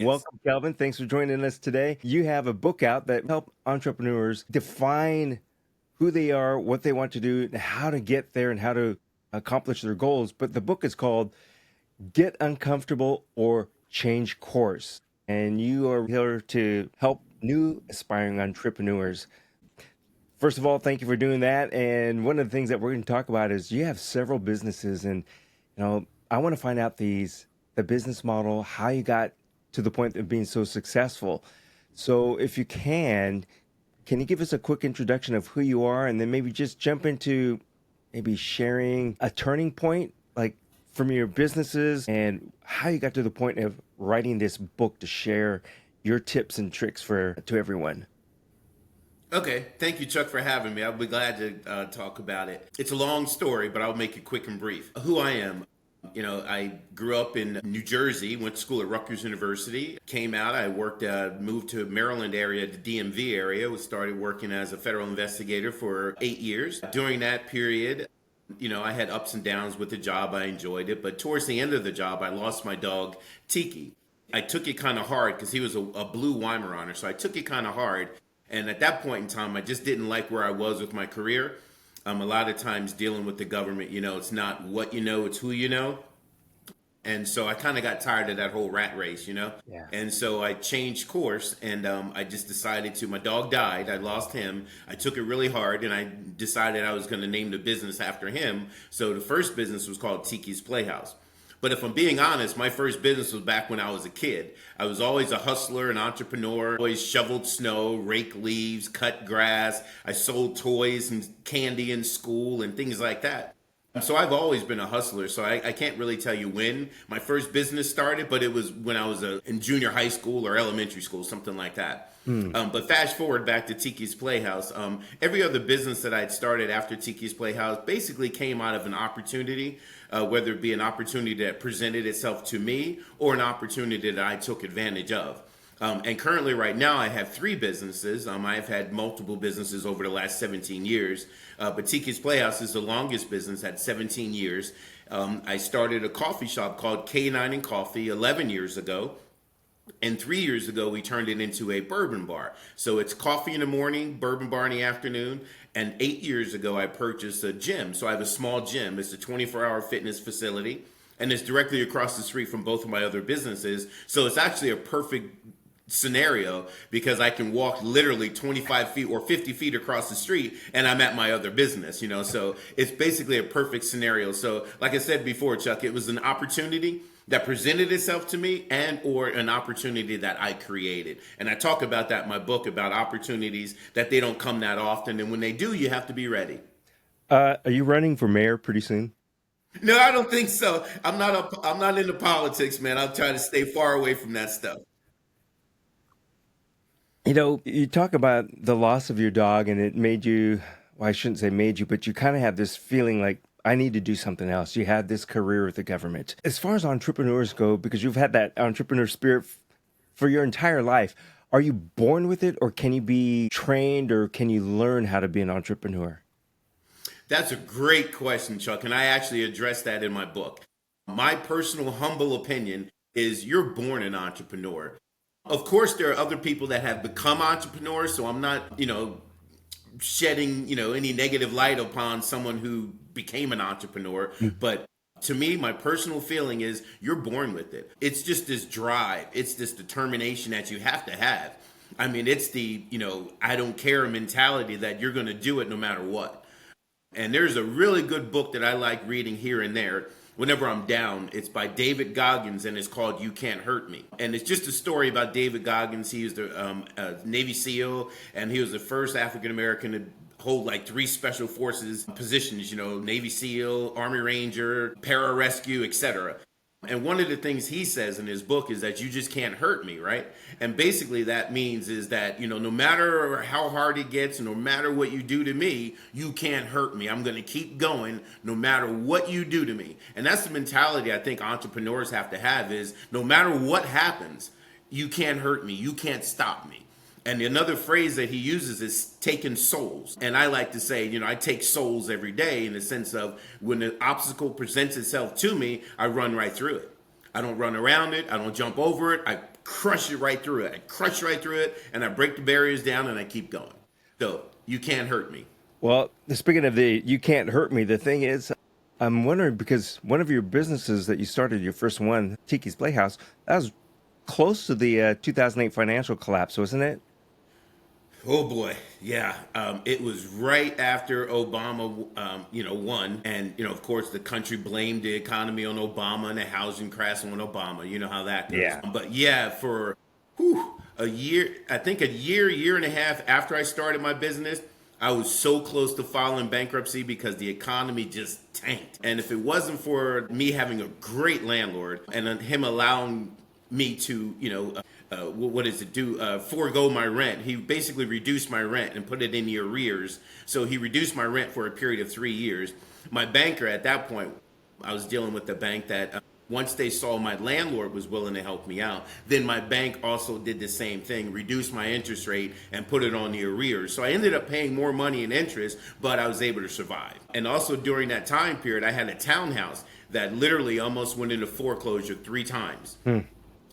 Yes. Welcome, Kelvin. Thanks for joining us today. You have a book out that help entrepreneurs define who they are, what they want to do, and how to get there and how to accomplish their goals. But the book is called Get Uncomfortable or Change Course. And you are here to help new aspiring entrepreneurs. First of all, thank you for doing that. And one of the things that we're going to talk about is you have several businesses, and I want to find out the business model, how you got to the point of being so successful. So, if you can you give us a quick introduction of who you are, and then maybe just jump into maybe sharing a turning point, like from your businesses, and how you got to the point of writing this book to share your tips and tricks for to everyone. Okay. Thank you, Chuck, for having me. I'll be glad to talk about it. It's a long story, but I'll make it quick and brief. Who I am. I grew up in New Jersey, went to school at Rutgers University, came out, I worked, moved to Maryland area, the DMV area, started working as a federal investigator for 8 years. During that period, I had ups and downs with the job. I enjoyed it. But towards the end of the job, I lost my dog, Tiki. I took it kind of hard because he was a blue Weimaraner. So I took it kind of hard. And at that point in time, I just didn't like where I was with my career. A lot of times dealing with the government, it's not what you know, it's who you know. And so I kind of got tired of that whole rat race. Yeah. And so I changed course and I just decided to, my dog died. I lost him. I took it really hard and I decided I was going to name the business after him. So the first business was called Tiki's Playhouse. But if I'm being honest, my first business was back when I was a kid. I was always a hustler, an entrepreneur, always shoveled snow, raked leaves, cut grass. I sold toys and candy in school and things like that. So I've always been a hustler. So I can't really tell you when my first business started, but it was when I was in junior high school or elementary school, something like that. Hmm. But fast forward back to Tiki's Playhouse. Every other business that I'd started after Tiki's Playhouse basically came out of an opportunity, whether it be an opportunity that presented itself to me or an opportunity that I took advantage of. And currently, right now, I have three businesses. I've had multiple businesses over the last 17 years. But Tiki's Playhouse is the longest business at 17 years. I started a coffee shop called K9 and Coffee 11 years ago. And 3 years ago, we turned it into a bourbon bar. So it's coffee in the morning, bourbon bar in the afternoon. And 8 years ago, I purchased a gym. So I have a small gym. It's a 24-hour fitness facility. And it's directly across the street from both of my other businesses. So it's actually a perfect scenario because I can walk literally 25 feet or 50 feet across the street and I'm at my other business. So it's basically a perfect scenario. So like I said before, Chuck, it was an opportunity that presented itself to me and or an opportunity that I created. And I talk about that in my book about opportunities that they don't come that often. And when they do, you have to be ready. Are you running for mayor pretty soon? No, I don't think so. I'm not into politics, man. I'll try to stay far away from that stuff. You talk about the loss of your dog, and it made you, well, I shouldn't say made you, but you kind of have this feeling like, I need to do something else. You had this career with the government. As far as entrepreneurs go, because you've had that entrepreneur spirit for your entire life, are you born with it, or can you be trained, or can you learn how to be an entrepreneur? That's a great question, Chuck, and I actually address that in my book. My personal humble opinion is you're born an entrepreneur. Of course, there are other people that have become entrepreneurs, so I'm not, shedding, any negative light upon someone who became an entrepreneur. But to me, my personal feeling is you're born with it. It's just this drive, it's this determination that you have to have. I mean, it's the, I don't care mentality that you're going to do it no matter what. And there's a really good book that I like reading here and there whenever I'm down. It's by David Goggins and it's called You Can't Hurt Me. And it's just a story about David Goggins. He was the Navy SEAL and he was the first African American to hold like three special forces positions, Navy SEAL, Army Ranger, pararescue, etc. And one of the things he says in his book is that you just can't hurt me, right? And basically that means is that, no matter how hard it gets, no matter what you do to me, you can't hurt me. I'm going to keep going no matter what you do to me. And that's the mentality I think entrepreneurs have to have is no matter what happens, you can't hurt me. You can't stop me. And another phrase that he uses is taking souls. And I like to say, I take souls every day in the sense of when an obstacle presents itself to me, I run right through it. I don't run around it. I don't jump over it. I crush it right through it. I crush right through it, and I break the barriers down, and I keep going. So you can't hurt me. Well, speaking of the you can't hurt me, the thing is, I'm wondering because one of your businesses that you started, your first one, Tiki's Playhouse, that was close to the 2008 financial collapse, wasn't it? Oh boy, yeah. It was right after Obama, won, and of course, the country blamed the economy on Obama and the housing crash on Obama. You know how that goes. Yeah. But yeah, for a year, I think year and a half after I started my business, I was so close to filing bankruptcy because the economy just tanked. And if it wasn't for me having a great landlord and him allowing me to, what does it do? Forego my rent. He basically reduced my rent and put it in the arrears. So he reduced my rent for a period of 3 years. My banker at that point, I was dealing with the bank that once they saw my landlord was willing to help me out, then my bank also did the same thing, reduced my interest rate and put it on the arrears. So I ended up paying more money in interest, but I was able to survive. And also during that time period, I had a townhouse that literally almost went into foreclosure 3 times.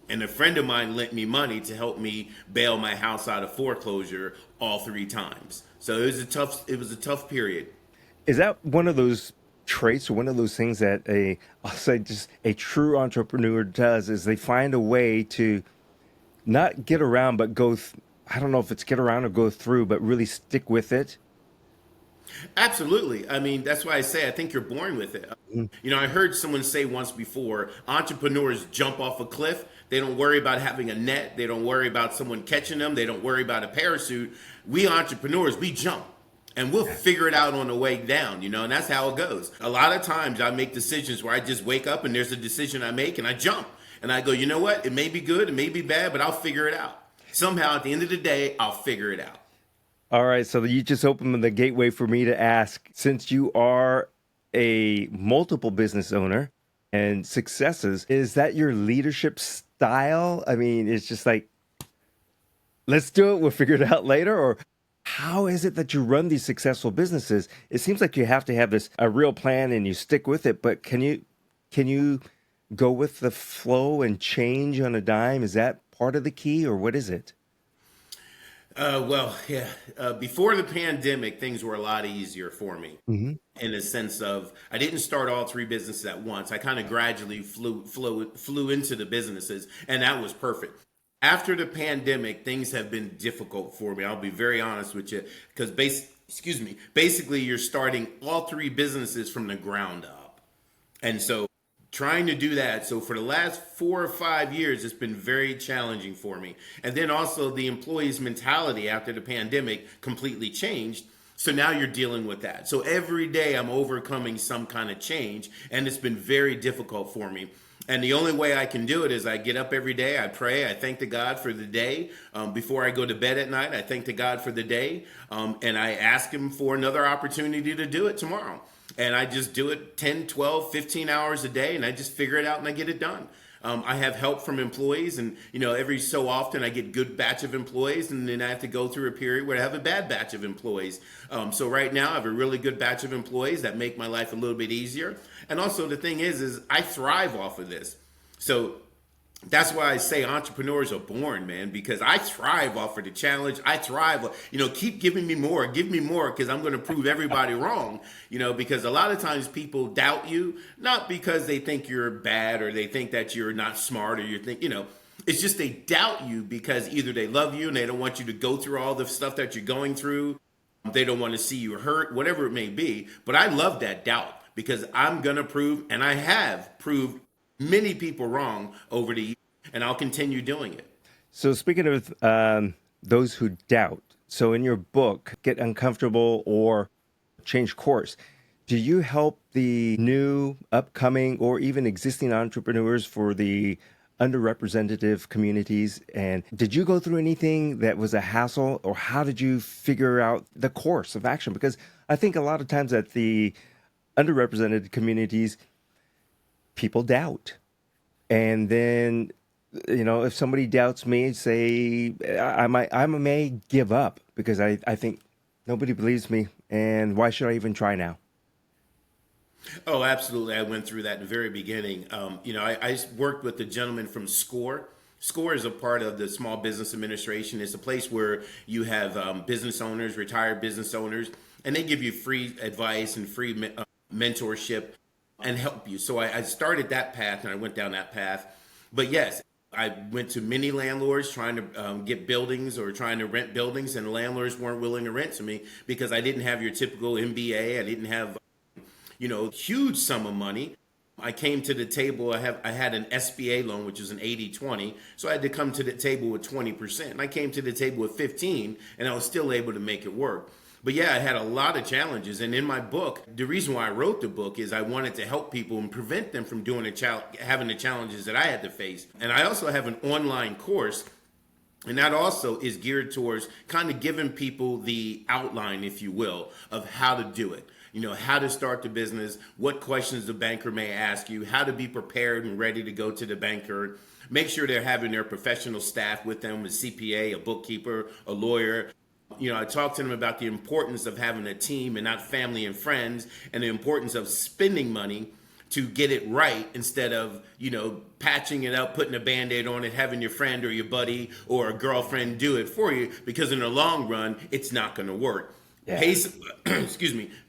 And a friend of mine lent me money to help me bail my house out of foreclosure all 3 times. So it was a tough period. Is that one of those traits or one of those things that I'll say just a true entrepreneur does is they find a way to not get around, but I don't know if it's get around or go through, but really stick with it? Absolutely. I mean, that's why I say I think you're born with it. I heard someone say once before, entrepreneurs jump off a cliff. They don't worry about having a net. They don't worry about someone catching them. They don't worry about a parachute. We entrepreneurs, we jump. And we'll figure it out on the way down, and that's how it goes. A lot of times I make decisions where I just wake up and there's a decision I make and I jump. And I go, you know what? It may be good, it may be bad, but I'll figure it out. Somehow at the end of the day, I'll figure it out. All right, so you just opened the gateway for me to ask, since you are a multiple business owner and successes, is that your leadership style? I mean, it's just like, let's do it, we'll figure it out later, or how is it that you run these successful businesses? It seems like you have to have a real plan and you stick with it, but can you go with the flow and change on a dime? Is that part of the key, or what is it? Well, yeah. Before the pandemic, things were a lot easier for me in the sense of I didn't start all 3 businesses at once. I kind of gradually flew into the businesses, and that was perfect. After the pandemic, things have been difficult for me. I'll be very honest with you because basically you're starting all 3 businesses from the ground up. And so trying to do that. So for the last 4 or 5 years, it's been very challenging for me. And then also the employees' mentality after the pandemic completely changed. So now you're dealing with that. So every day I'm overcoming some kind of change, and it's been very difficult for me. And the only way I can do it is I get up every day, I pray, I thank to God for the day. Before I go to bed at night, I thank to God for the day. And I ask him for another opportunity to do it tomorrow. And I just do it 10, 12, 15 hours a day, and I just figure it out and I get it done. I have help from employees, and every so often I get good batch of employees, and then I have to go through a period where I have a bad batch of employees. So right now I have a really good batch of employees that make my life a little bit easier. And also the thing is I thrive off of this. So that's why I say entrepreneurs are born, man, because I thrive off of the challenge. I thrive, keep giving me more, give me more, because I'm going to prove everybody wrong, because a lot of times people doubt you, not because they think you're bad or they think that you're not smart or it's just they doubt you because either they love you and they don't want you to go through all the stuff that you're going through. They don't want to see you hurt, whatever it may be. But I love that doubt because I'm going to prove, and I have proved many people wrong over the years, and I'll continue doing it. So speaking of those who doubt, so in your book, Get Uncomfortable or Change Course, do you help the new, upcoming, or even existing entrepreneurs for the underrepresented communities? And did you go through anything that was a hassle, or how did you figure out the course of action? Because I think a lot of times at the underrepresented communities, people doubt. And then, if somebody doubts me, say, I may give up because I think nobody believes me. And why should I even try now? Oh, absolutely. I went through that in the very beginning. I worked with a gentleman from SCORE. SCORE is a part of the Small Business Administration. It's a place where you have business owners, retired business owners, and they give you free advice and free mentorship and help you. So I started that path and I went down that path. But yes, I went to many landlords trying to get buildings or trying to rent buildings, and landlords weren't willing to rent to me because I didn't have your typical MBA. I didn't have, huge sum of money. I came to the table. I had an SBA loan, which is an 80-20. So I had to come to the table with 20%. And I came to the table with 15, and I was still able to make it work. But yeah, I had a lot of challenges. And in my book, the reason why I wrote the book is I wanted to help people and prevent them from having the challenges that I had to face. And I also have an online course, and that also is geared towards kind of giving people the outline, if you will, of how to do it. How to start the business, what questions the banker may ask you, how to be prepared and ready to go to the banker. Make sure they're having their professional staff with them, a CPA, a bookkeeper, a lawyer. I talk to them about the importance of having a team and not family and friends, and the importance of spending money to get it right instead of, patching it up, putting a Band-Aid on it, having your friend or your buddy or a girlfriend do it for you, because in the long run, it's not going to work. Yeah.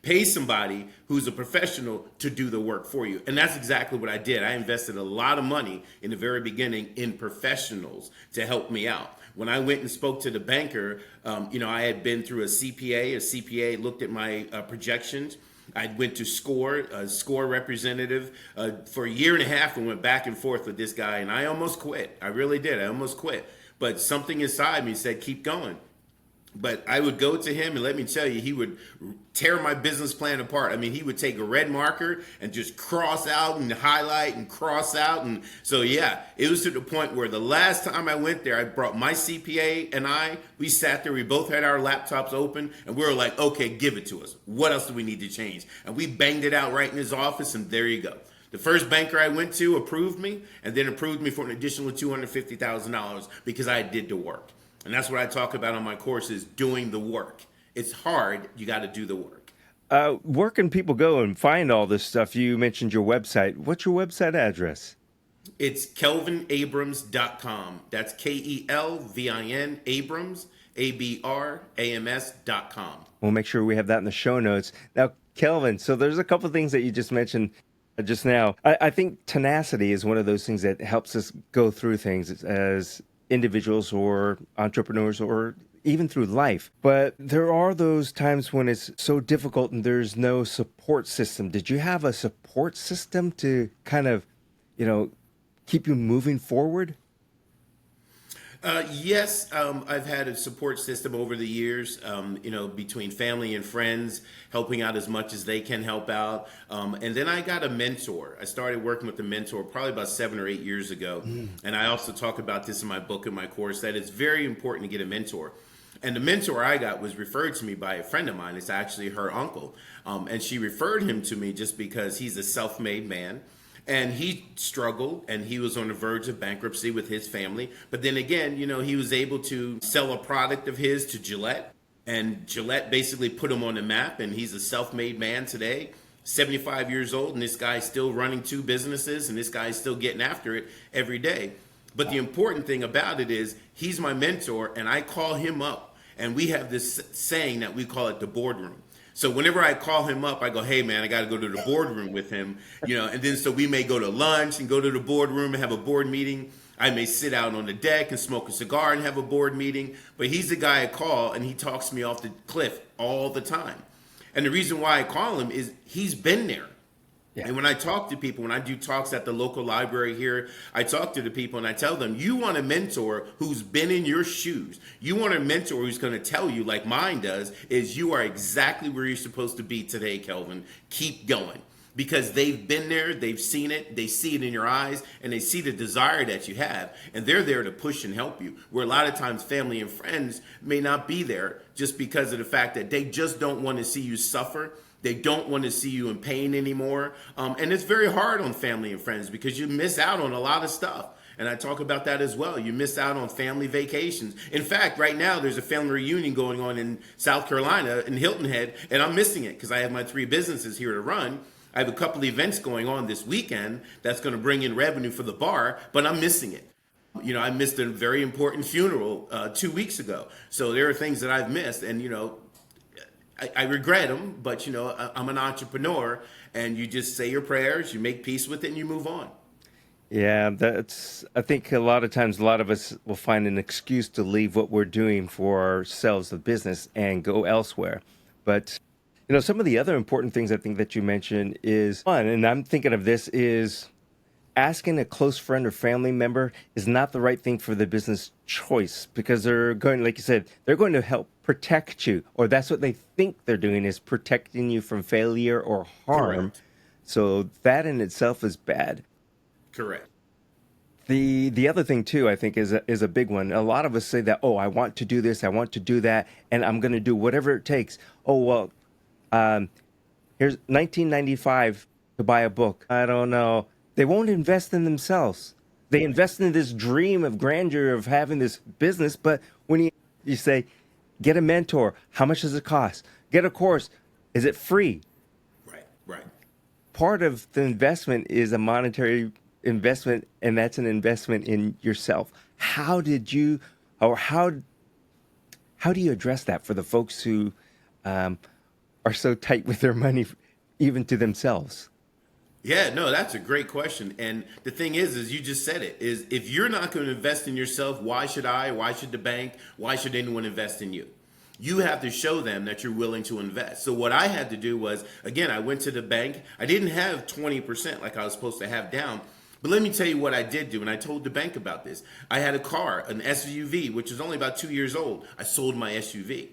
Pay somebody who's a professional to do the work for you. And that's exactly what I did. I invested a lot of money in the very beginning in professionals to help me out. When I went and spoke to the banker, I had been through a CPA. A CPA looked at my projections. I went to SCORE, a SCORE representative, for a year and a half, and went back and forth with this guy. And I almost quit. I really did. I almost quit. But something inside me said, keep going. But I would go to him, and let me tell you, he would tear my business plan apart. I mean, he would take a red marker and just cross out and highlight and cross out. And so, yeah, it was to the point where the last time I went there, I brought my CPA and we sat there. We both had our laptops open, and we were like, okay, give it to us. What else do we need to change? And we banged it out right in his office, and there you go. The first banker I went to approved me, and then approved me for an additional $250,000 because I did the work. And that's what I talk about on my course, is doing the work. It's hard. You got to do the work. Where can people go and find all this stuff? You mentioned your website. What's your website address? It's kelvinabrams.com. That's KELVIN Abrams, ABRAMS.com. We'll make sure we have that in the show notes. Now, Kelvin, so there's a couple of things that you just mentioned just now. I think tenacity is one of those things that helps us go through things as individuals or entrepreneurs or even through life. But there are those times when it's so difficult and there's no support system. Did you have a support system to kind of, keep you moving forward? Yes, I've had a support system over the years, between family and friends, helping out as much as they can help out. And then I got a mentor. I started working with a mentor probably about 7 or 8 years ago. And I also talk about this in my book and my course, that it's very important to get a mentor. And the mentor I got was referred to me by a friend of mine. It's actually her uncle. And she referred him to me just because he's a self-made man. And he struggled, and he was on the verge of bankruptcy with his family. But then again, he was able to sell a product of his to Gillette. And Gillette basically put him on the map, and he's a self-made man today, 75 years old, and this guy's still running 2 businesses, and this guy's still getting after it every day. But the important thing about it is he's my mentor, and I call him up, and we have this saying that we call it the boardroom. So whenever I call him up, I go, hey, man, I got to go to the boardroom with him, and then so we may go to lunch and go to the boardroom and have a board meeting. I may sit out on the deck and smoke a cigar and have a board meeting. But he's the guy I call, and he talks me off the cliff all the time. And the reason why I call him is he's been there. Yeah. And when I talk to people, when I do talks at the local library here, I talk to the people and I tell them, you want a mentor who's been in your shoes. You want a mentor who's going to tell you, like mine does, is you are exactly where you're supposed to be today, Kelvin. Keep going. Because they've been there, they've seen it, they see it in your eyes, and they see the desire that you have. And they're there to push and help you. Where a lot of times family and friends may not be there just because of the fact that they just don't want to see you suffer. They don't want to see you in pain anymore. And it's very hard on family and friends because you miss out on a lot of stuff. And I talk about that as well. You miss out on family vacations. In fact, right now, there's a family reunion going on in South Carolina, in Hilton Head, and I'm missing it because I have my 3 businesses here to run. I have a couple of events going on this weekend that's going to bring in revenue for the bar, but I'm missing it. I missed a very important funeral 2 weeks ago. So there are things that I've missed, and I regret them. But I'm an entrepreneur, and you just say your prayers, you make peace with it, and you move on. Yeah, I think a lot of times, a lot of us will find an excuse to leave what we're doing for ourselves, the business, and go elsewhere. But, some of the other important things I think that you mentioned is one, and I'm thinking of this is asking a close friend or family member is not the right thing for the business choice because they're going, like you said, they're going to help protect you, or that's what they think they're doing is protecting you from failure or harm. Correct. So that in itself is bad. Correct. The other thing too, I think is a big one. A lot of us say that, oh, I want to do this, I want to do that, and I'm going to do whatever it takes. Oh well, um, here's 1995 to buy a book. I don't know. They won't invest in themselves. They invest in this dream of grandeur of having this business, but when you say, get a mentor, how much does it cost? Get a course, is it free? Right. Right. Part of the investment is a monetary investment, and that's an investment in yourself. How did you, or how do you address that for the folks who are so tight with their money, even to themselves? Yeah, no, that's a great question. And the thing is you just said it, is if you're not going to invest in yourself, why should I? Why should the bank? Why should anyone invest in you? You have to show them that you're willing to invest. So what I had to do was, again, I went to the bank. I didn't have 20% like I was supposed to have down. But let me tell you what I did do, and I told the bank about this. I had a car, an SUV, which is only about 2 years old. I sold my SUV.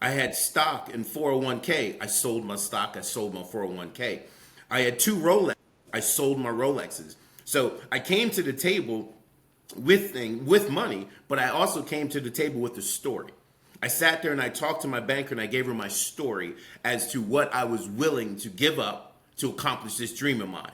I had stock in 401k. I sold my stock. I sold my 401k. I had two Rolex. I sold my Rolexes. So I came to the table with money, but I also came to the table with a story. I sat there and I talked to my banker and I gave her my story as to what I was willing to give up to accomplish this dream of mine.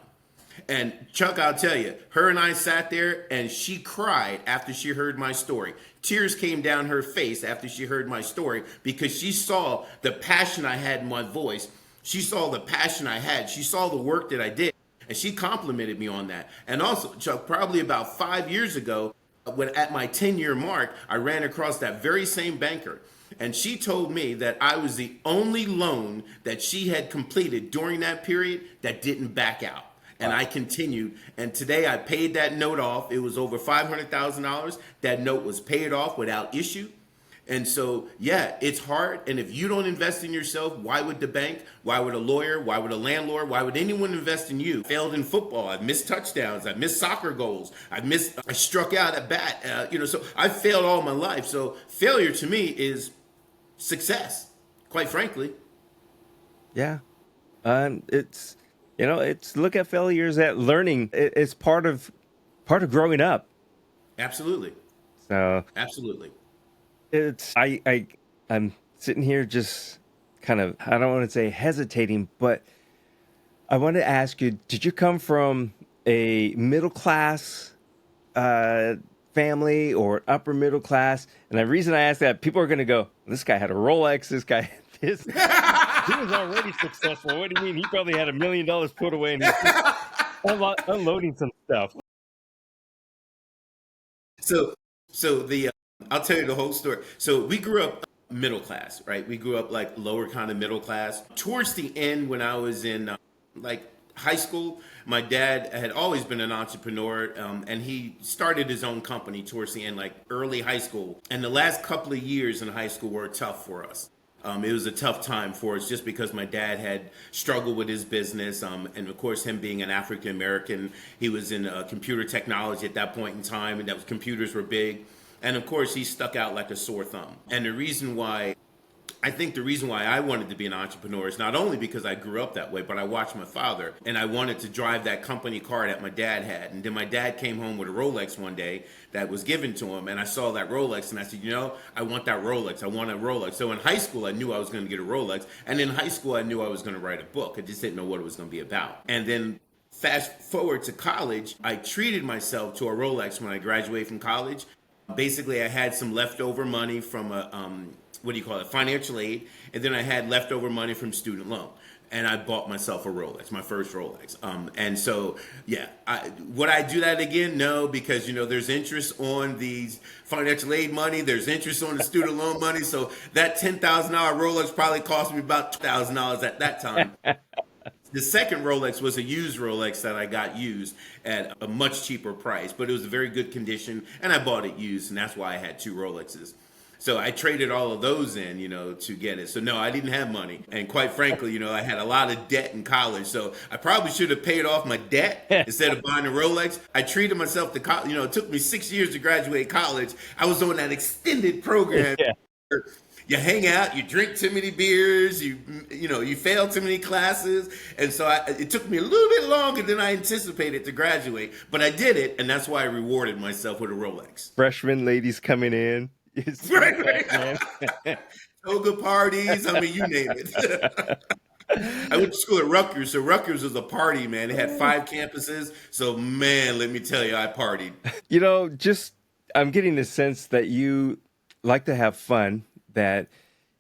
And Chuck, I'll tell you, her and I sat there and she cried after she heard my story. Tears came down her face after she heard my story because she saw the passion I had in my voice. She saw the passion I had. She saw the work that I did. And she complimented me on that. And also, Chuck, probably about 5 years ago, when at my 10-year mark, I ran across that very same banker. And she told me that I was the only loan that she had completed during that period that didn't back out. And I continued. And today I paid that note off. It was over $500,000. That note was paid off without issue. And so, yeah, it's hard. And if you don't invest in yourself, why would the bank? Why would a lawyer? Why would a landlord? Why would anyone invest in you? Failed in football. I've missed touchdowns. I've missed soccer goals. I struck out at bat. So I've failed all my life. So failure to me is success, quite frankly. Yeah. It's look at failures at learning. It's part of growing up. Absolutely. So Absolutely. I'm sitting here just kind of, I don't want to say hesitating, but I want to ask you, did you come from a middle class family or upper middle class? And the reason I ask that, people are going to go, this guy had a Rolex, this guy had this. He was already successful. What do you mean? He probably had $1 million put away and he's unloading some stuff. So I'll tell you the whole story. So we grew up middle class, right? We grew up like lower kind of middle class. Towards the end, when I was in like high school, my dad had always been an entrepreneur, and he started his own company towards the end, like early high school. And the last couple of years in high school were tough for us. It was a tough time for us just because my dad had struggled with his business. And of course, him being an African American, he was in computer technology at that point in time, and computers were big. And of course, he stuck out like a sore thumb. And the reason why I wanted to be an entrepreneur is not only because I grew up that way, but I watched my father and I wanted to drive that company car that my dad had. And then my dad came home with a Rolex one day that was given to him. And I saw that Rolex and I said, I want that Rolex. I want a Rolex. So in high school, I knew I was going to get a Rolex. And in high school, I knew I was going to write a book. I just didn't know what it was going to be about. And then fast forward to college, I treated myself to a Rolex when I graduated from college. Basically, I had some leftover money from a financial aid, and then I had leftover money from student loan. and I bought myself a Rolex, my first Rolex. And so, yeah, would I do that again? No, because there's interest on these financial aid money, there's interest on the student loan money. So that $10,000 Rolex probably cost me about $2,000 at that time. The second Rolex was a used Rolex that I got used at a much cheaper price, but it was a very good condition, and I bought it used, and that's why I had two Rolexes. So I traded all of those in, to get it. So no, I didn't have money. And quite frankly, I had a lot of debt in college. So I probably should have paid off my debt instead of buying a Rolex. I treated myself to college. It took me 6 years to graduate college. I was on that extended program. Yeah. You hang out, you drink too many beers, you fail too many classes, and so it took me a little bit longer than I anticipated to graduate, but I did it, and that's why I rewarded myself with a Rolex. Freshman ladies coming in. Right. Toga parties, I mean, you name it. I went to school at Rutgers, so Rutgers was a party, man. They had 5 campuses, so man, let me tell you, I partied. I'm getting the sense that you like to have fun, that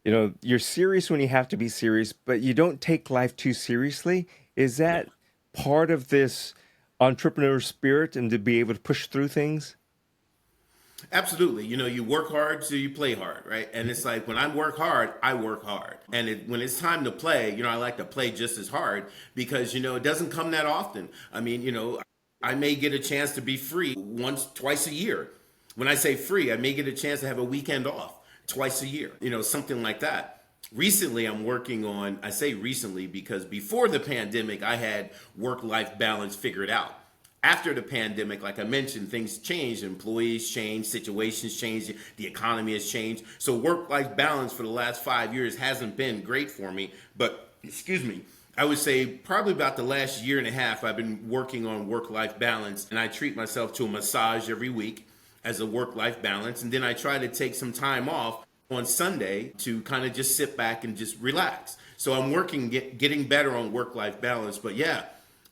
you're serious when you have to be serious, but you don't take life too seriously. Is that part of this entrepreneur spirit, and to be able to push through things? Absolutely. You work hard, so you play hard, right? And it's like when I work hard, I work hard. And when it's time to play, I like to play just as hard because, it doesn't come that often. I mean, I may get a chance to be free twice a year. When I say free, I may get a chance to have a weekend off twice a year, something like that. Recently, I'm working on, I say recently because before the pandemic, I had work-life balance figured out. After the pandemic, like I mentioned, things changed, employees changed, situations changed, the economy has changed. So work-life balance for the last 5 years hasn't been great for me, but I would say probably about the last year and a half, I've been working on work-life balance, and I treat myself to a massage every week as a work-life balance. And then I try to take some time off on Sunday to kind of just sit back and just relax. So I'm getting better on work-life balance. But yeah,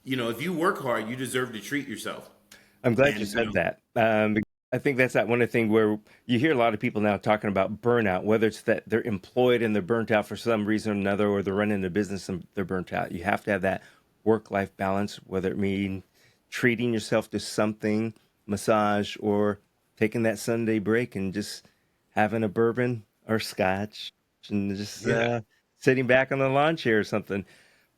if you work hard, you deserve to treat yourself. I'm glad you said that. I think that's that one of the things where you hear a lot of people now talking about burnout, whether it's that they're employed and they're burnt out for some reason or another, or they're running a business and they're burnt out. You have to have that work-life balance, whether it means treating yourself to something, massage, or taking that Sunday break and just having a bourbon or scotch and just sitting back on the lawn chair or something.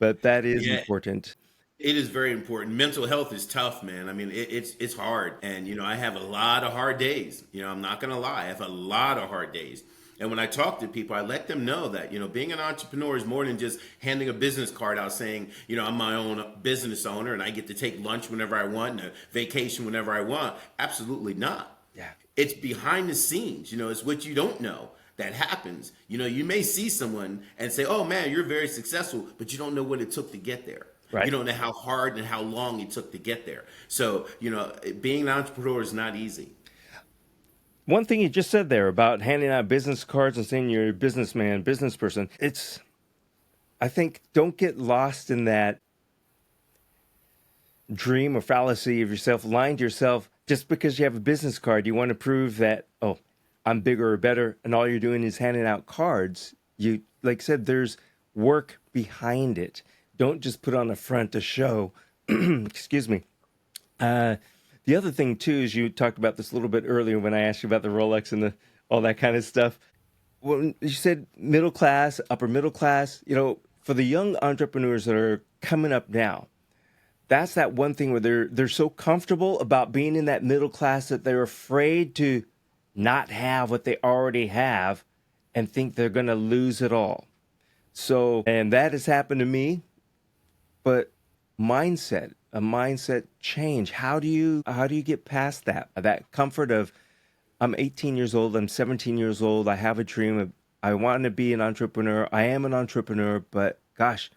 But that is important. It is very important. Mental health is tough, man. I mean, it's hard. And, I have a lot of hard days. I'm not going to lie. I have a lot of hard days. And when I talk to people, I let them know that, being an entrepreneur is more than just handing a business card out saying, I'm my own business owner and I get to take lunch whenever I want and a vacation whenever I want. Absolutely not. Yeah. It's behind the scenes. It's what you don't know that happens. You may see someone and say, oh man, you're very successful, but you don't know what it took to get there. Right. You don't know how hard and how long it took to get there. So, being an entrepreneur is not easy. One thing you just said there about handing out business cards and saying you're a businessman, business person, I think, don't get lost in that dream or fallacy of yourself, lying to yourself. Just because you have a business card, you want to prove that, oh, I'm bigger or better, and all you're doing is handing out cards. You, like I said, there's work behind it. Don't just put on a front to show. Excuse me. The other thing, too, is you talked about this a little bit earlier when I asked you about the Rolex and all that kind of stuff. When you said middle class, upper middle class, for the young entrepreneurs that are coming up now, that's that one thing where they're so comfortable about being in that middle class that they're afraid to not have what they already have and think they're going to lose it all. So, and that has happened to me, but a mindset change. How do you get past that comfort of, I'm 18 years old, I'm 17 years old, I have a dream, I want to be an entrepreneur, I am an entrepreneur, but gosh,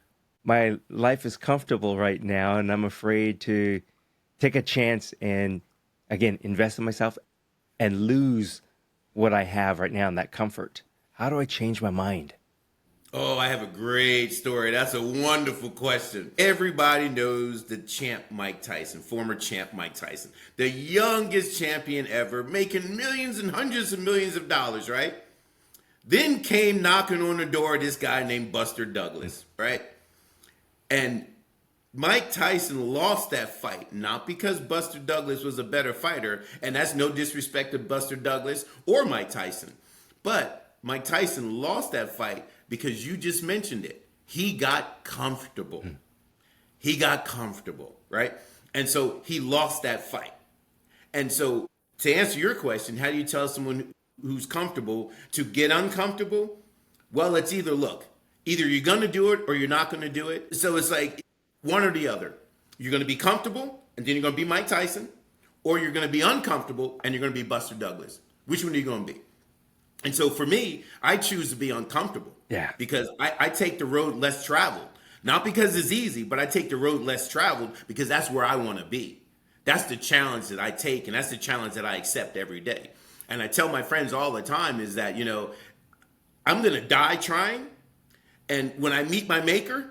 my life is comfortable right now and I'm afraid to take a chance and, again, invest in myself and lose what I have right now in that comfort. How do I change my mind? Oh, I have a great story. That's a wonderful question. Everybody knows the champ Mike Tyson, former champ Mike Tyson, the youngest champion ever, making millions and hundreds of millions of dollars, right? Then came knocking on the door this guy named Buster Douglas, right? And Mike Tyson lost that fight, not because Buster Douglas was a better fighter, and that's no disrespect to Buster Douglas or Mike Tyson. But Mike Tyson lost that fight because you just mentioned it. He got comfortable. He got comfortable, right? And so he lost that fight. And so to answer your question, how do you tell someone who's comfortable to get uncomfortable? Well, it's either you're going to do it or you're not going to do it. So it's like one or the other. You're going to be comfortable and then you're going to be Mike Tyson, or you're going to be uncomfortable and you're going to be Buster Douglas. Which one are you going to be? And so for me, I choose to be uncomfortable. Yeah. Because I take the road less traveled. Not because it's easy, but I take the road less traveled because that's where I want to be. That's the challenge that I take, and that's the challenge that I accept every day. And I tell my friends all the time is that, I'm going to die trying. And when I meet my maker,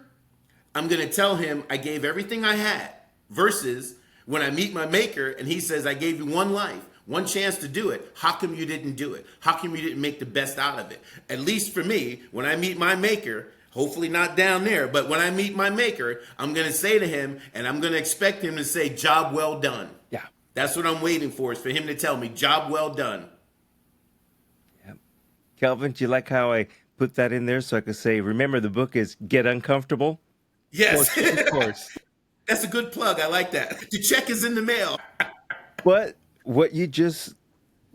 I'm going to tell him I gave everything I had, versus when I meet my maker and he says, I gave you one life, one chance to do it. How come you didn't do it? How come you didn't make the best out of it? At least for me, when I meet my maker, hopefully not down there, but when I meet my maker, I'm going to say to him, and I'm going to expect him to say, job well done. Yeah. That's what I'm waiting for, is for him to tell me, job well done. Yep. Kelvin, do you like how I put that in there so I could say, remember the book is Get Uncomfortable? Yes. Of course. That's a good plug. I like that. The check is in the mail. But what you just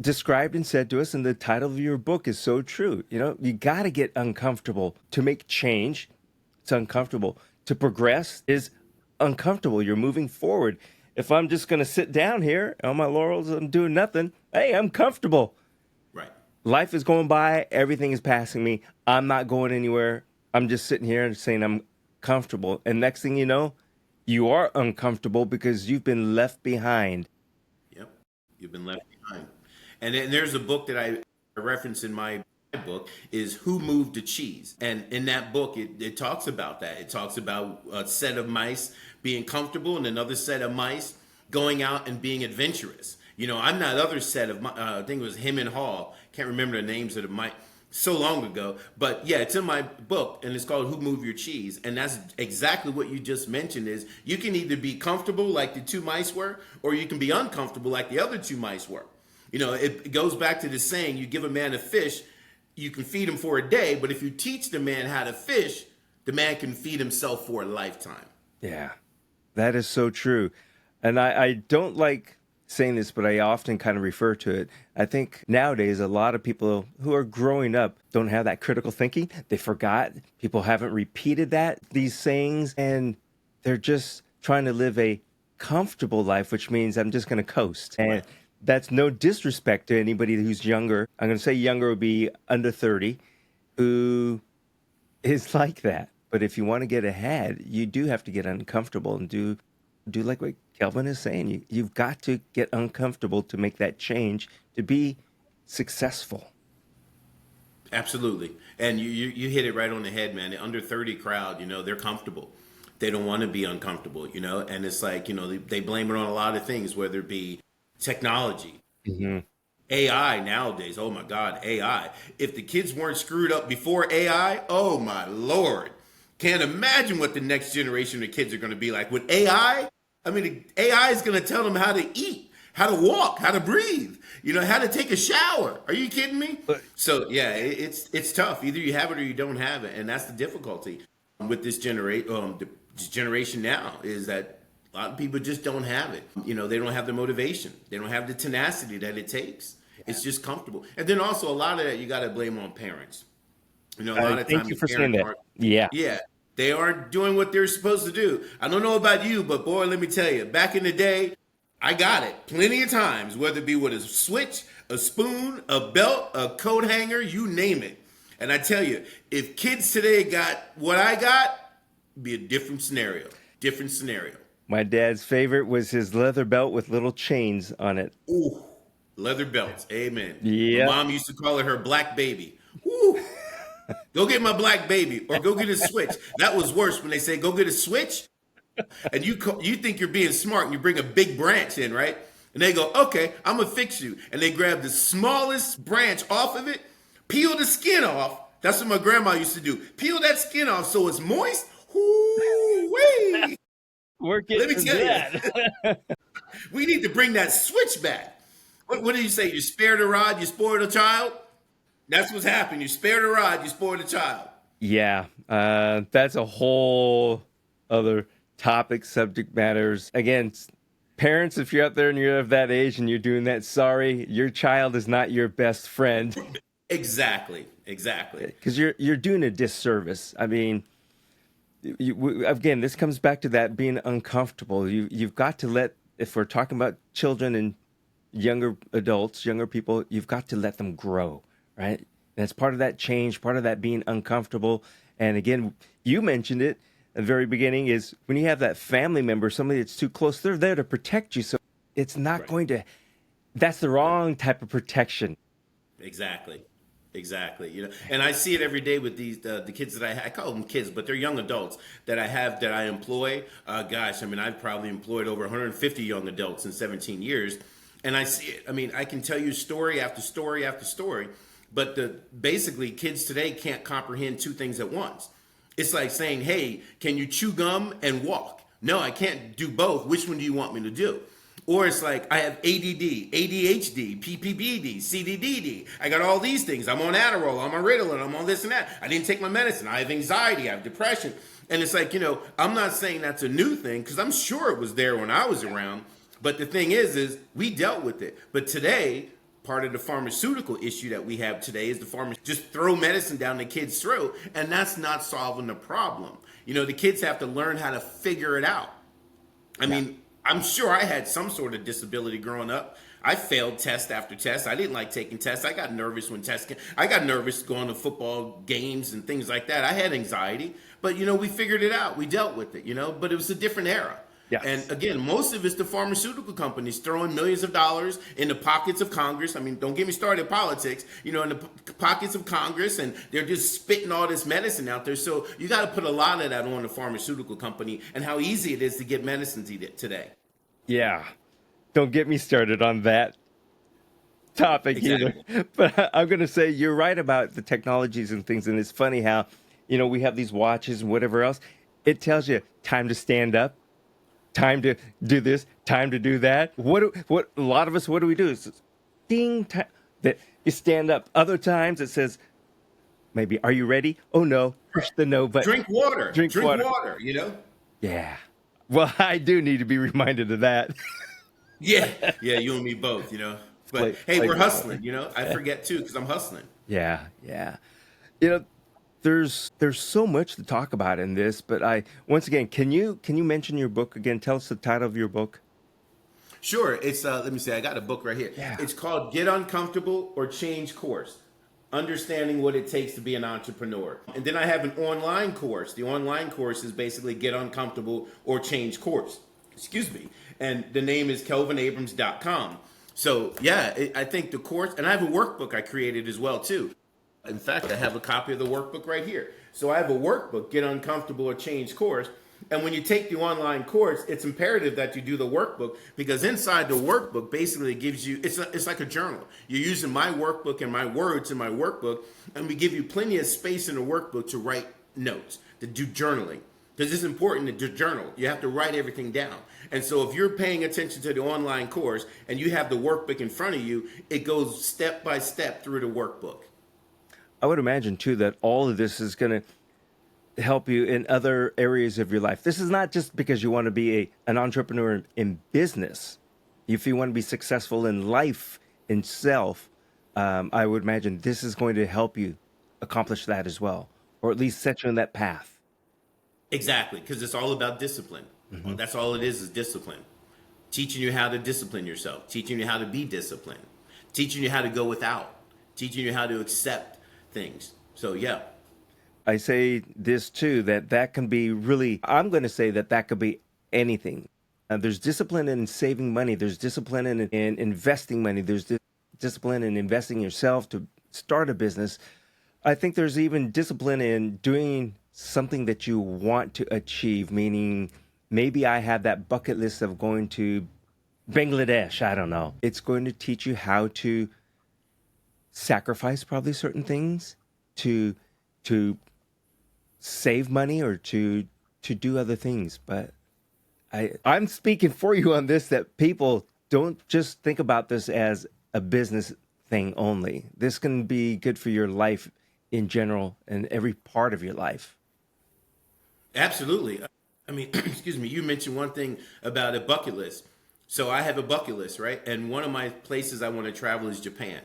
described and said to us in the title of your book is so true. You got to get uncomfortable to make change. It's uncomfortable. To progress is uncomfortable. You're moving forward. If I'm just going to sit down here on my laurels and doing nothing, hey, I'm comfortable. Right. Life is going by. Everything is passing me. I'm not going anywhere. I'm just sitting here and saying I'm comfortable. And next thing you know, you are uncomfortable because you've been left behind. Yep. You've been left behind. And then there's a book that I reference in my book is Who Moved the Cheese? And in that book, it talks about that. It talks about a set of mice being comfortable and another set of mice going out and being adventurous. I'm that other set of, I think it was him and Hall. Can't remember the names of the mice. So long ago. But yeah, it's in my book, and it's called Who Moved Your Cheese? And that's exactly what you just mentioned is you can either be comfortable like the two mice were, or you can be uncomfortable like the other two mice were. It goes back to the saying, you give a man a fish, you can feed him for a day, but if you teach the man how to fish, the man can feed himself for a lifetime. Yeah, that is so true. And I don't like saying this, but I often kind of refer to it. I think nowadays a lot of people who are growing up don't have that critical thinking. They forgot. People haven't repeated these sayings, and they're just trying to live a comfortable life, which means I'm just going to coast. And that's no disrespect to anybody who's younger. I'm going to say younger would be under 30, who is like that. But if you want to get ahead, you do have to get uncomfortable and do like what Kelvin is saying. You've got to get uncomfortable to make that change to be successful. Absolutely. And you hit it right on the head, man. The under 30 crowd, they're comfortable. They don't want to be uncomfortable, and it's like, they blame it on a lot of things, whether it be technology, AI nowadays. Oh my God, AI. If the kids weren't screwed up before AI, oh my Lord. Can't imagine what the next generation of kids are going to be like. With AI, the AI is going to tell them how to eat, how to walk, how to breathe, how to take a shower. Are you kidding me? So yeah, it's tough. Either you have it or you don't have it. And that's the difficulty with this generation now, is that a lot of people just don't have it. They don't have the motivation. They don't have the tenacity that it takes. It's just comfortable. And then also a lot of that you got to blame on parents. A lot of times. Thank you for saying that. Yeah. They aren't doing what they're supposed to do. I don't know about you, but boy, let me tell you, back in the day, I got it plenty of times, whether it be with a switch, a spoon, a belt, a coat hanger, you name it. And I tell you, if kids today got what I got, it'd be a different scenario. My dad's favorite was his leather belt with little chains on it. Ooh, leather belts. Amen. Yeah. My mom used to call it her black baby. Ooh. Go get my black baby, or go get a switch. That was worse when they say, go get a switch. And you think you're being smart and you bring a big branch in, right? And they go, okay, I'm going to fix you. And they grab the smallest branch off of it, peel the skin off. That's what my grandma used to do. Peel that skin off so it's moist. Whoo-wee. We're Let getting me into tell you, that. we need to bring that switch back. What do you say? You spared a rod, you spoiled a child? That's what's happened. You spared a rod, you spoiled a child. Yeah, that's a whole other topic, subject matters. Again, parents, if you're out there and you're of that age and you're doing that, sorry, your child is not your best friend Exactly. Exactly. because you're doing a disservice. I mean, again, this comes back to that being uncomfortable. You've got to let, if we're talking about children and younger adults, younger people, you've got to let them grow, right? And it's part of that change, part of that being uncomfortable. And again, you mentioned it at the very beginning is when you have that family member, somebody that's too close, they're there to protect you. So it's not Right. going to, that's the wrong type of protection. Exactly. Exactly. And I see it every day with these the kids that I call them kids, but they're young adults that I employ. Gosh, I mean, I've probably employed over 150 young adults in 17 years, and I see it. I mean, I can tell you story after story after story, but basically kids today can't comprehend two things at once. It's like saying, "Hey, can you chew gum and walk?" No, I can't do both. Which one do you want me to do? Or it's like I have ADD, ADHD, PPBD, CDDD. I got all these things. I'm on Adderall, I'm on Ritalin, I'm on this and that. I didn't take my medicine. I have anxiety, I have depression. And it's like, I'm not saying that's a new thing because I'm sure it was there when I was around. But the thing is we dealt with it. But today, part of the pharmaceutical issue that we have today is the pharmacists just throw medicine down the kid's throat, and that's not solving the problem. The kids have to learn how to figure it out. I mean, I'm sure I had some sort of disability growing up. I failed test after test. I didn't like taking tests. I got nervous when tests came. I got nervous going to football games and things like that. I had anxiety, but we figured it out. We dealt with it, but it was a different era. Yes. And again, most of it's the pharmaceutical companies throwing millions of dollars in the pockets of Congress. I mean, don't get me started politics, in the pockets of Congress, and they're just spitting all this medicine out there. So you got to put a lot of that on the pharmaceutical company and how easy it is to get medicine today. Yeah. Don't get me started on that topic either. Exactly. But I'm going to say you're right about the technologies and things. And it's funny how, we have these watches and whatever else. It tells you time to stand up, time to do this, time to do that. What a lot of us, what do we do? It's ding, that you stand up. Other times it says, maybe, are you ready? Oh, no. Push the no button. Drink water. Drink Drink water. water. Yeah. Well, I do need to be reminded of that. Yeah. Yeah, you and me both, But hey, we're hustling, I forget too because I'm hustling. Yeah, yeah. You know, there's so much to talk about in this, but once again, can you mention your book again? Tell us the title of your book. Sure. It's let me see, I got a book right here. Yeah. It's called Get Uncomfortable or Change Course. Understanding what it takes to be an entrepreneur. And then I have an online course. The online course is basically Get Uncomfortable or Change Course. Excuse me. And the name is kelvinabrams.com. So, yeah, I think the course, and I have a workbook I created as well, too. In fact, I have a copy of the workbook right here. So I have a workbook, Get Uncomfortable or Change Course. And when you take the online course, it's imperative that you do the workbook because inside the workbook basically gives you, it's like a journal. You're using my workbook and my words in my workbook, and we give you plenty of space in the workbook to write notes, to do journaling. Because it's important to journal. You have to write everything down. And so if you're paying attention to the online course and you have the workbook in front of you, it goes step by step through the workbook. I would imagine too that all of this is going to help you in other areas of your life. This is not just because you want to be an entrepreneur in business. If you want to be successful in life, in self, I would imagine this is going to help you accomplish that as well, or at least set you on that path. Exactly, because it's all about discipline. Mm-hmm. That's all it is discipline. Teaching you how to discipline yourself, teaching you how to be disciplined, teaching you how to go without, teaching you how to accept things. So, yeah. I say this too, that can be really, I'm going to say that could be anything. There's discipline in saving money. There's discipline in investing money. There's discipline in investing in yourself to start a business. I think there's even discipline in doing something that you want to achieve, meaning maybe I have that bucket list of going to Bangladesh. I don't know. It's going to teach you how to sacrifice probably certain things to save money or to to do other things. But I'm speaking for you on this, that people don't just think about this as a business thing only. This can be good for your life in general and every part of your life. Absolutely. I mean, excuse me, you mentioned one thing about a bucket list. So I have a bucket list, right? And one of my places I want to travel is Japan.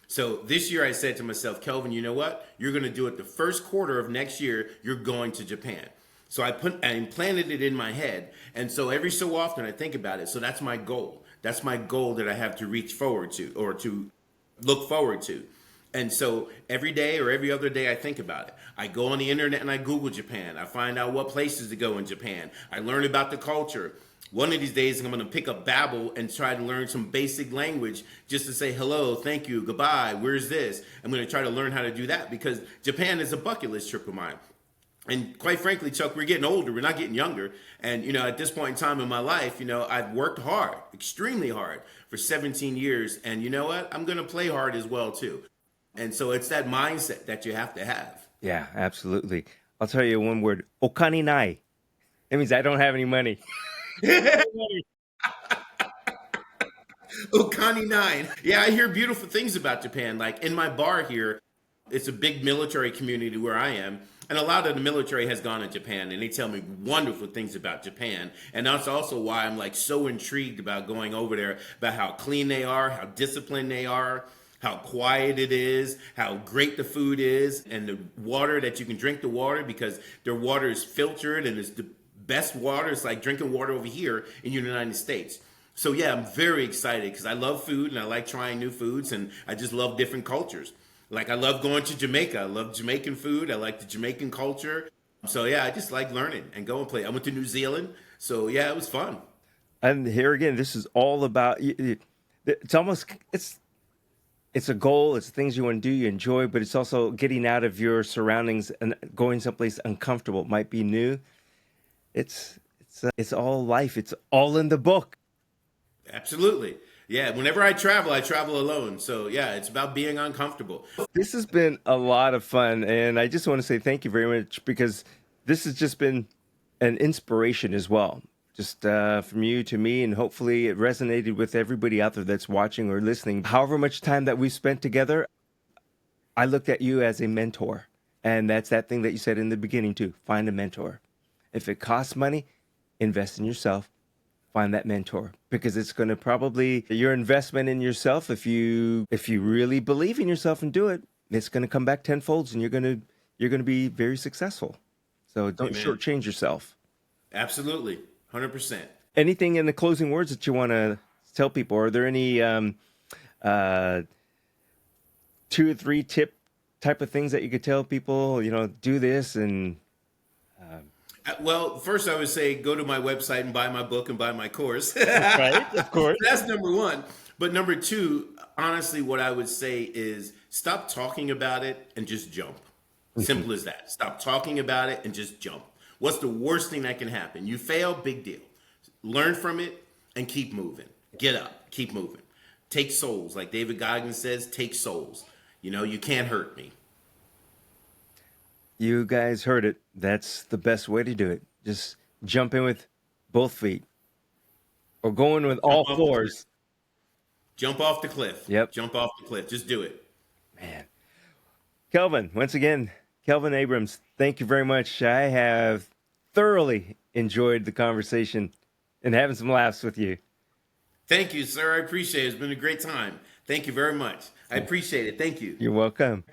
So this year I said to myself, Kelvin, you know what? You're going to do it the first quarter of next year. You're going to Japan. So I implanted it in my head. And so every so often I think about it. So that's my goal. That's my goal that I have to reach forward to, or to look forward to. And so every day or every other day, I think about it. I go on the internet and I Google Japan. I find out what places to go in Japan. I learn about the culture. One of these days, I'm going to pick up Babbel and try to learn some basic language just to say hello, thank you, goodbye, where's this? I'm going to try to learn how to do that because Japan is a bucket list trip of mine. And quite frankly, Chuck, we're getting older. We're not getting younger. And, at this point in time in my life, I've worked hard, extremely hard for 17 years. And you know what? I'm going to play hard as well, too. And so it's that mindset that you have to have. Yeah, absolutely. I'll tell you one word, okani nai. That means I don't have any money. Okani 9. Yeah, I hear beautiful things about Japan. Like in my bar here, it's a big military community where I am. And a lot of the military has gone to Japan and they tell me wonderful things about Japan. And that's also why I'm like so intrigued about going over there, about how clean they are, how disciplined they are, how quiet it is, how great the food is, and the water that you can drink the water because their water is filtered and it's the best water. It's like drinking water over here in the United States. So yeah, I'm very excited because I love food and I like trying new foods and I just love different cultures. Like I love going to Jamaica. I love Jamaican food. I like the Jamaican culture. So yeah, I just like learning and go and play. I went to New Zealand. So yeah, it was fun. And here again, this is all about, it's almost, it's a goal. It's things you want to do, you enjoy, but it's also getting out of your surroundings and going someplace uncomfortable. It might be new. It's all life. It's all in the book. Absolutely. Yeah, whenever I travel alone. So yeah, it's about being uncomfortable. This has been a lot of fun, and I just want to say thank you very much because this has just been an inspiration as well, just from you to me, and hopefully it resonated with everybody out there that's watching or listening. However much time that we spent together, I looked at you as a mentor, and that's that thing that you said in the beginning too, find a mentor. If it costs money, invest in yourself. Find that mentor because it's going to probably your investment in yourself. If you really believe in yourself and do it, it's going to come back tenfold, and you're going to be very successful. So don't Amen. shortchange yourself. Absolutely, 100%. Anything in the closing words that you want to tell people? Are there any 2 or 3 tip type of things that you could tell people? Do this and. Well, first I would say go to my website and buy my book and buy my course. Right, of course. That's number one. But number two, honestly, what I would say is stop talking about it and just jump. Simple as that. Stop talking about it and just jump. What's the worst thing that can happen? You fail, big deal. Learn from it and keep moving. Get up, keep moving. Take souls. Like David Goggins says, take souls. You can't hurt me. You guys heard it. That's the best way to do it. Just jump in with both feet or going with all fours. Jump off the cliff. Yep. Jump off the cliff. Just do it. Man. Kelvin, once again, Kelvin Abrams, thank you very much. I have thoroughly enjoyed the conversation and having some laughs with you. Thank you, sir. I appreciate it. It's been a great time. Thank you very much. I appreciate it. Thank you. You're welcome.